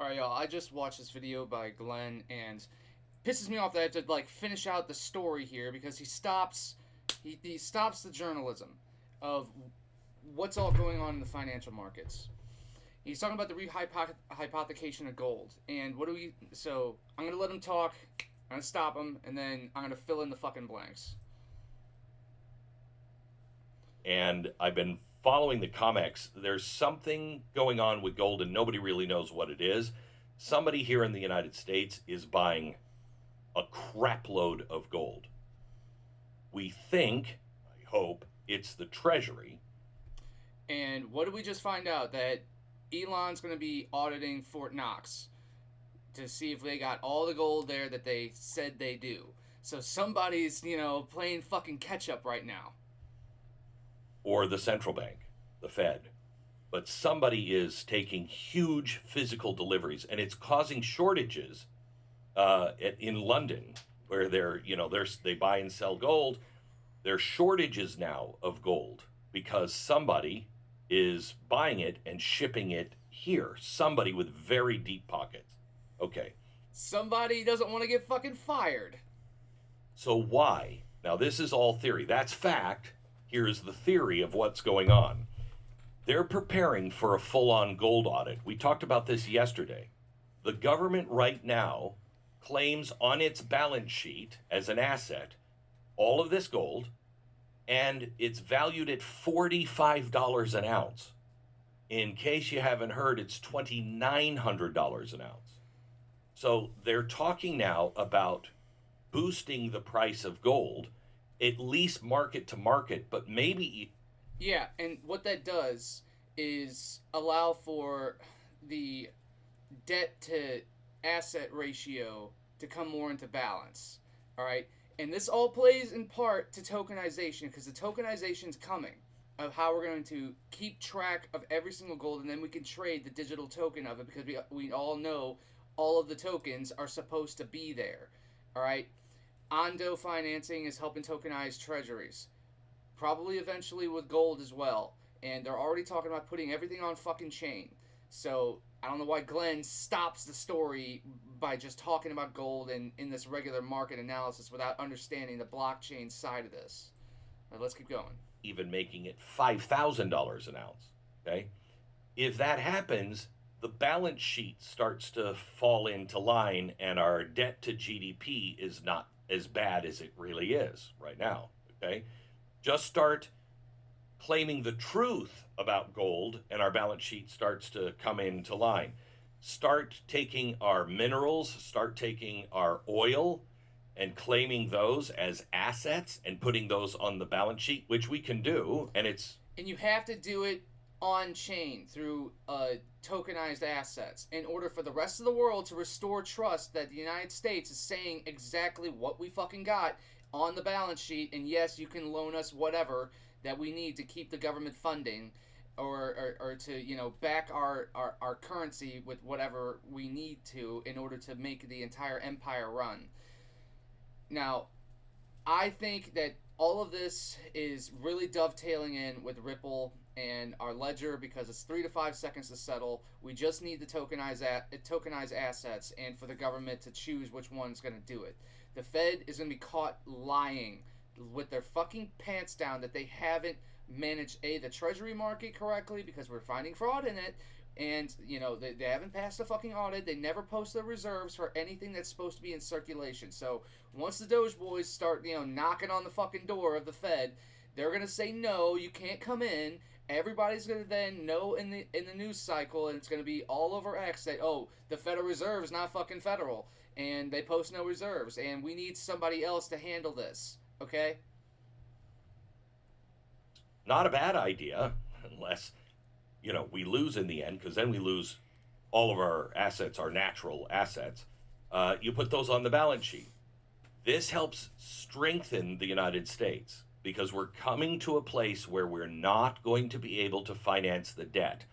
Alright, y'all, I just watched this video by Glenn and pisses me off that I have to like finish out the story here because he stops the journalism of what's all going on in the financial markets. He's talking about the rehypothecation of gold. And what do we so I'm gonna let him talk, I'm gonna stop him, and then I'm gonna fill in the fucking blanks. And I've been following the comics. There's something going on with gold, and nobody really knows what it is. Somebody here in the United States is buying a crapload of gold. We think, I hope, it's the Treasury. And what did we just find out? That Elon's gonna be auditing Fort Knox to see if they got all the gold there that they said they do. So somebody's, playing fucking catch up right now. Or the central bank, the Fed. But somebody is taking huge physical deliveries, and it's causing shortages in London, where they buy and sell gold. There's shortages now of gold because somebody is buying it and shipping it here. Somebody with very deep pockets. Okay. Somebody doesn't want to get fucking fired. So why? Now, this is all theory. That's fact. Here's the theory of what's going on. They're preparing for a full-on gold audit. We talked about this yesterday. The government right now claims on its balance sheet as an asset all of this gold, and it's valued at $45 an ounce. In case you haven't heard, it's $2,900 an ounce. So they're talking now about boosting the price of gold, at least market to market, but maybe. Yeah, and what that does is allow for the debt to asset ratio to come more into balance. All right? And this all plays in part to tokenization because the tokenization's coming of how we're going to keep track of every single gold, and then we can trade the digital token of it because we all know all of the tokens are supposed to be there. All right? Ondo financing is helping tokenize treasuries. Probably eventually with gold as well. And they're already talking about putting everything on fucking chain. So I don't know why Glenn stops the story by just talking about gold and in this regular market analysis without understanding the blockchain side of this. Let's keep going. Even making it $5,000 an ounce. Okay? If that happens, the balance sheet starts to fall into line, and our debt to GDP is not as bad as it really is right now. Okay? Just start claiming the truth about gold, and our balance sheet starts to come into line. Start taking our minerals, start taking our oil, and claiming those as assets and putting those on the balance sheet, which we can do, and you have to do it on chain through tokenized assets in order for the rest of the world to restore trust that the United States is saying exactly what we fucking got on the balance sheet, and yes, you can loan us whatever that we need to keep the government funding or to back our currency with whatever we need to in order to make the entire empire run. Now, I think that all of this is really dovetailing in with Ripple and our ledger because it's 3 to 5 seconds to settle. We just need to tokenize assets and for the government to choose which one's going to do it. The Fed is going to be caught lying with their fucking pants down that they haven't managed the treasury market correctly because we're finding fraud in it. And, they haven't passed a fucking audit. They never post their reserves for anything that's supposed to be in circulation. So once the Doge boys start, knocking on the fucking door of the Fed, they're going to say, no, you can't come in. Everybody's going to then know in the news cycle, and it's going to be all over X that, oh, the Federal Reserve is not fucking federal. And they post no reserves. And we need somebody else to handle this. Okay? not a bad idea, unless we lose in the end, because then we lose all of our assets, our natural assets. You put those on the balance sheet. This helps strengthen the United States because we're coming to a place where we're not going to be able to finance the debt.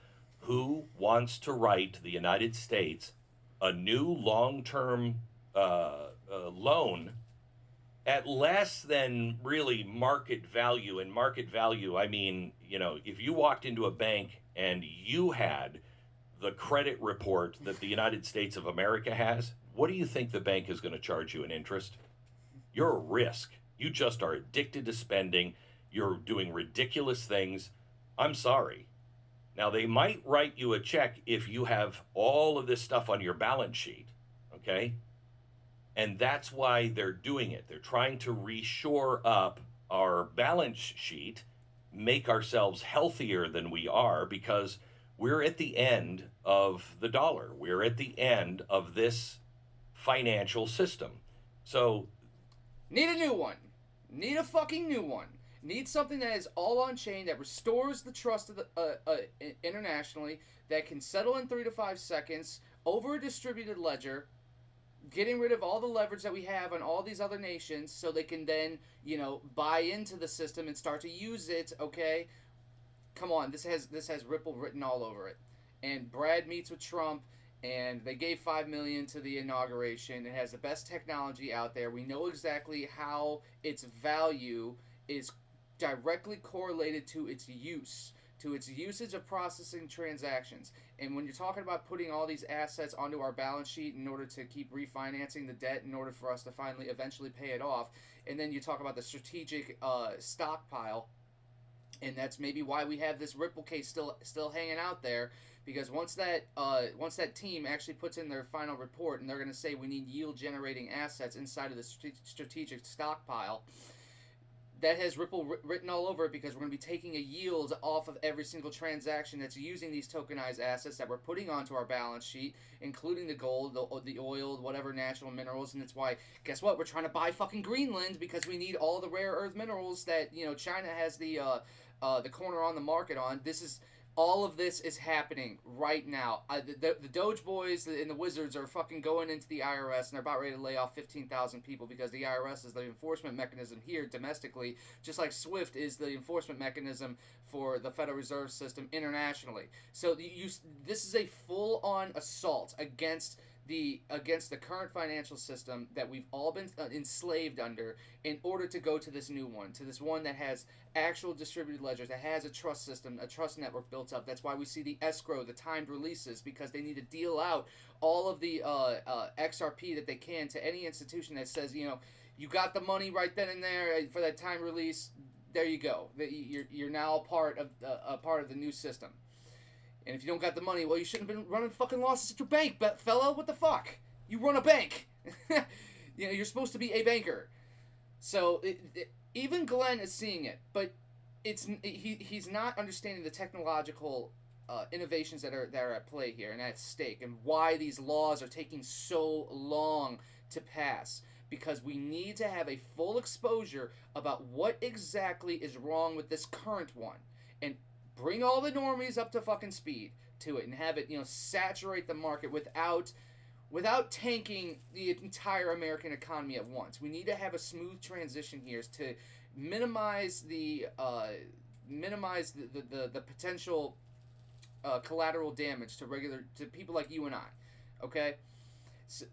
Who wants to write the United States a new long-term loan at less than really market value? And market value, I mean, if you walked into a bank and you had the credit report that the United States of America has, what do you think the bank is going to charge you in interest? You're a risk. You just are addicted to spending. You're doing ridiculous things. I'm sorry. Now, they might write you a check if you have all of this stuff on your balance sheet, okay? And that's why they're doing it. They're trying to reshore up our balance sheet, make ourselves healthier than we are, because we're at the end of the dollar. We're at the end of this financial system. So, need a new one. Need a fucking new one. Need something that is all on chain, that restores the trust of the internationally, that can settle in 3 to 5 seconds over a distributed ledger, getting rid of all the leverage that we have on all these other nations, so they can then, buy into the system and start to use it. Okay, come on, this has Ripple written all over it. And Brad meets with Trump, and they gave $5 million to the inauguration. It has the best technology out there. We know exactly how its value is directly correlated to its use, to its usage of processing transactions. And when you're talking about putting all these assets onto our balance sheet in order to keep refinancing the debt in order for us to finally eventually pay it off, and then you talk about the strategic stockpile, and that's maybe why we have this Ripple case still hanging out there, because once that team actually puts in their final report and they're going to say we need yield generating assets inside of the strategic stockpile, that has Ripple written all over it, because we're going to be taking a yield off of every single transaction that's using these tokenized assets that we're putting onto our balance sheet, including the gold, the oil, whatever natural minerals. And that's why, guess what? We're trying to buy fucking Greenland, because we need all the rare earth minerals that, China has the corner on the market on. All of this is happening right now. The Doge boys and the wizards are fucking going into the IRS, and they're about ready to lay off 15,000 people, because the IRS is the enforcement mechanism here domestically, just like SWIFT is the enforcement mechanism for the Federal Reserve System internationally. So this is a full-on assault against the current financial system that we've all been enslaved under, in order to go to this new one, to this one that has actual distributed ledgers, that has a trust system, a trust network built up. That's why we see the escrow, the timed releases, because they need to deal out all of the XRP that they can to any institution that says, you got the money right then and there for that time release. There you go. You're now a part of the new system. And if you don't got the money, well, you shouldn't have been running fucking losses at your bank, fella. What the fuck? You run a bank. You're supposed to be a banker. So even Glenn is seeing it, but he's not understanding the technological innovations that are at play here and at stake, and why these laws are taking so long to pass. Because we need to have a full exposure about what exactly is wrong with this current one, and bring all the normies up to fucking speed to it, and have it, saturate the market without tanking the entire American economy at once. We need to have a smooth transition here to minimize the potential collateral damage to people like you and I. Okay, so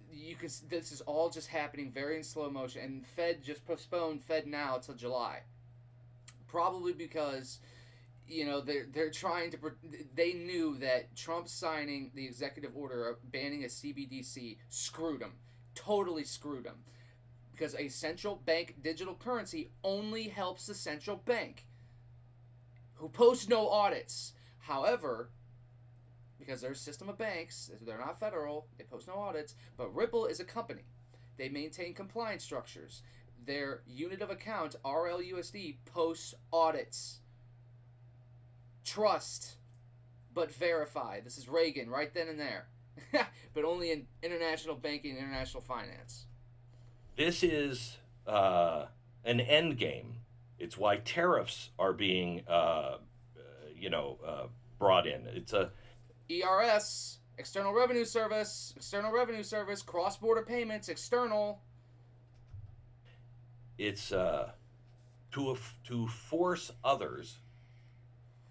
this is all just happening very in slow motion, and Fed just postponed Fed now till July, probably because they're trying to. They knew that Trump signing the executive order banning a CBDC screwed them, totally screwed them, because a central bank digital currency only helps the central bank, who posts no audits. However, because they're a system of banks, they're not federal, they post no audits. But Ripple is a company; they maintain compliance structures. Their unit of account, RLUSD, posts audits. Trust, but verify. This is Reagan right then and there. But only in international banking and international finance. This is an end game. It's why tariffs are being, brought in. It's a ERS, External Revenue Service, cross-border payments, external. It's to force others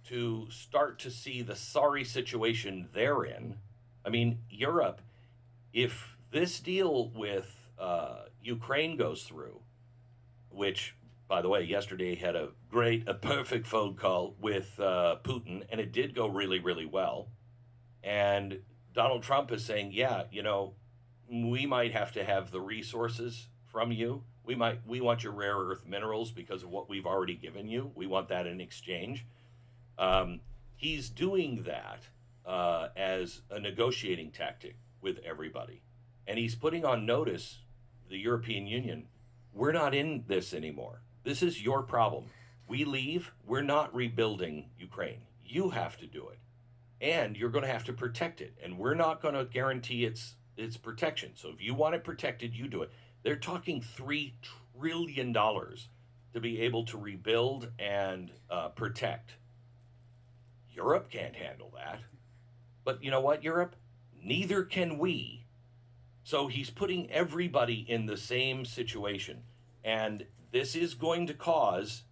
to start to see the sorry situation they're in. I mean, Europe, if this deal with Ukraine goes through, which, by the way, yesterday had a perfect phone call with Putin, and it did go really, really well. And Donald Trump is saying, yeah, you know, we might have to have the resources from you. We want your rare earth minerals because of what we've already given you. We want that in exchange. He's doing that as a negotiating tactic with everybody. And he's putting on notice the European Union, we're not in this anymore. This is your problem. We leave, we're not rebuilding Ukraine. You have to do it. And you're going to have to protect it. And we're not going to guarantee its protection. So if you want it protected, you do it. They're talking $3 trillion to be able to rebuild and protect. Europe can't handle that. But you know what, Europe? Neither can we. So he's putting everybody in the same situation. And this is going to cause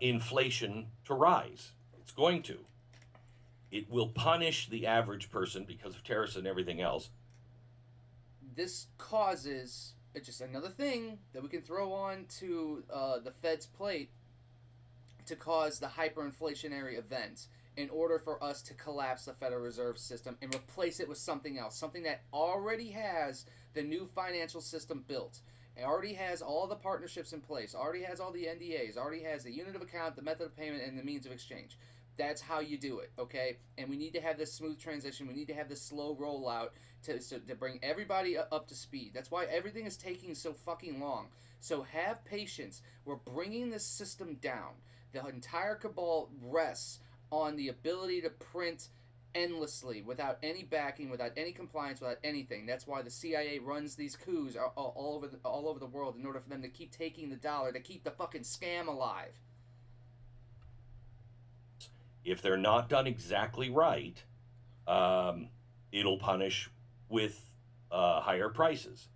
inflation to rise. It's going to. It will punish the average person because of tariffs and everything else. This causes just another thing that we can throw on to the Fed's plate to cause the hyperinflationary event in order for us to collapse the Federal Reserve System and replace it with something else, something that already has the new financial system built. It already has all the partnerships in place, already has all the NDAs, already has the unit of account, the method of payment, and the means of exchange. That's how you do it, okay? And we need to have this smooth transition. We need to have this slow rollout to bring everybody up to speed. That's why everything is taking so fucking long. So have patience. We're bringing this system down. The entire cabal rests on the ability to print endlessly without any backing, without any compliance, without anything. That's why the CIA runs these coups all over the world in order for them to keep taking the dollar, to keep the fucking scam alive. If they're not done exactly right, it'll punish with higher prices.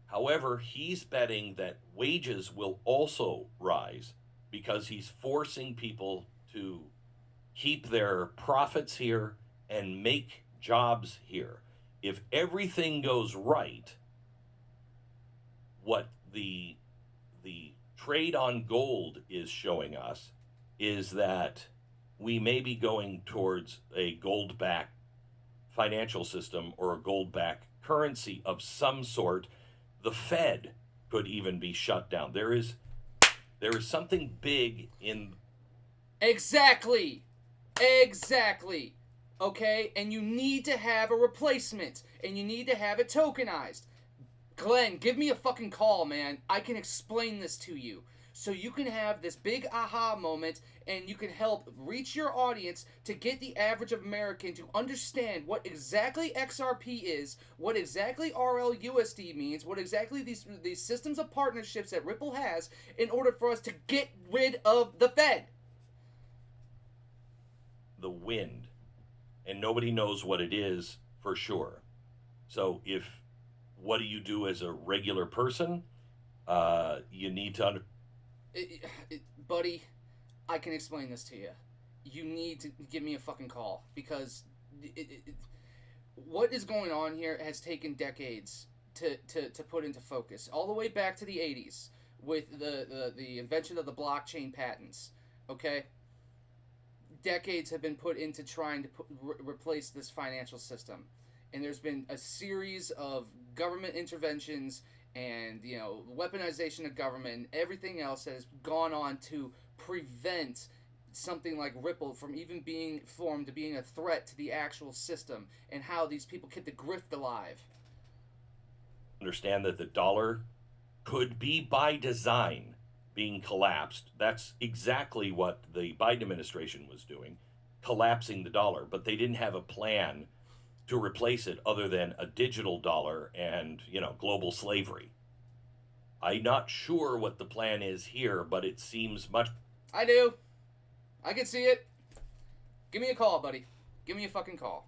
However, he's betting that wages will also rise because he's forcing people to keep their profits here and make jobs here. If everything goes right, what the trade on gold is showing us is that we may be going towards a gold-backed financial system or a gold-backed currency of some sort. The Fed could even be shut down. There is something big in... Exactly. Okay? And you need to have a replacement. And you need to have it tokenized. Glenn, give me a fucking call, man. I can explain this to you. So you can have this big aha moment and you can help reach your audience to get the average American to understand what exactly XRP is, what exactly RLUSD means, what exactly these systems of partnerships that Ripple has in order for us to get rid of the Fed. The wind. And nobody knows what it is for sure. So what do you do as a regular person? You need to buddy, I can explain this to you. You need to give me a fucking call because what is going on here has taken decades to put into focus. All the way back to the 80s with the invention of the blockchain patents. Okay? Decades have been put into trying to replace this financial system. And there's been a series of government interventions and, weaponization of government and everything else that has gone on to prevent something like Ripple from even being formed to being a threat to the actual system and how these people keep the grift alive. Understand that the dollar could be by design being collapsed. That's exactly what the Biden administration was doing, collapsing the dollar, but they didn't have a plan to replace it other than a digital dollar and, global slavery. I'm not sure what the plan is here, but it seems much... I do. I can see it. Give me a call, buddy. Give me a fucking call.